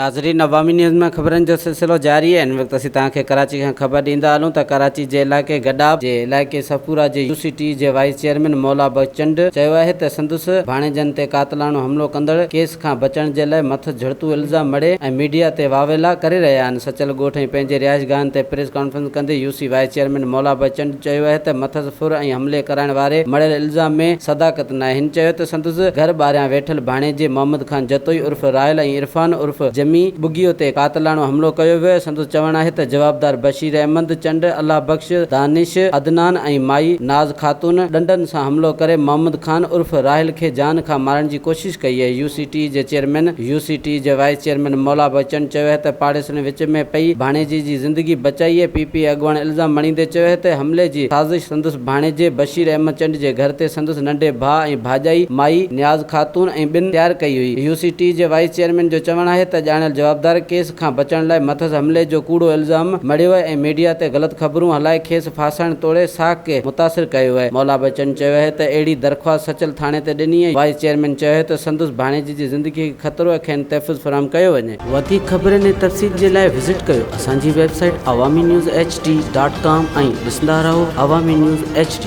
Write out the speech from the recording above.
नाज़रीन, अवामी न्यूज़ में ख़बरनि जो सिलसिलो जारी है। इन वक्त असीं तव्हांखे कराची खां ख़बर ॾींदा हलूं त कराची जे इलाइक़े गडाब जे इलाइक़े सफूरा जे यूसीटी जे वाइस चेयरमैन मौला बचंड चयो आहे त संदसि भाणेजनि ते कातलाणो हमलो कंदड़ केस खां बचण जे लाइ मथ झड़तू इल्ज़ाम मड़े ऐं मीडिया ते वावेला करे रहिया आहिनि। सचल ॻोठ ऐं पंहिंजे रिहाइशगाहनि ते प्रेस कॉन्फ्रेंस कंदे यूसी वाइस चेयरमैन मौला बचंड चयो आहे त मथस फुर ऐं हमले कराइण वारे मड़ियल इल्ज़ाम में सदाकत न आहे। हिन चयो त संदसि घर ॿाहिरियां वेठल भाणेजे मोहम्मद खान जतोई उर्फ रायल ऐं इरफान उर्फ जमी बुगियो ते कातलाणो हमलो कयो वियो। संदसि चवण आहे त जवाबदार बशीर अहमद चंड, अल्लाह बख्श, दानिश, अदनान ऐं माई नाज़ खातून डंडनि सां हमलो करे मोहम्मद खान उर्फ राहिल खे जान खां मारण जी कोशिश कई आहे। यूसीटी जे वाइस चेयरमैन मौला बचंड चयो आहे त पाड़ेसरनि विच में पई भाणेजी जी ज़िंदगी बचाई आहे। पीपी अॻुवाण इल्ज़ाम मणींदे चयो आहे त हमले जी साज़िश संदसि भाणेजे बशीर अहमद चंड जे घर ते संदसि नंढे भाउ ऐं भाॼाई माई न्याज़ खातून ऐं ॿिनि तयारु कई हुई। यूसीटी जे वाइस चेयरमैन जो चवणु आहे त ॼाणियल जवाबदार केस खां बचण लाइ मथस हमले जो कूड़ो इल्ज़ाम मड़ियो आहे ऐं मीडिया ते ग़लति ख़बरूं हलाए खेसि फासण तोड़े साख खे मुतासिर कयो आहे। मौला बचंड चयो आहे त अहिड़ी दरख़्वास्त सचल थाणे ते ॾिनी आहे। वाइस चेयरमैन चयो आहे त संदसि भाणेजी जी ज़िंदगी खे ख़तरो आहे, खेनि तहफ़ुज़ फराहम कयो वञे। वधीक ख़बरनि ऐं तफ़सील जे लाइ विज़िट कयो असांजी वेबसाइट awamiNewsHD.com ऐं ॾिसंदा रहो अवामी न्यूज़ HD।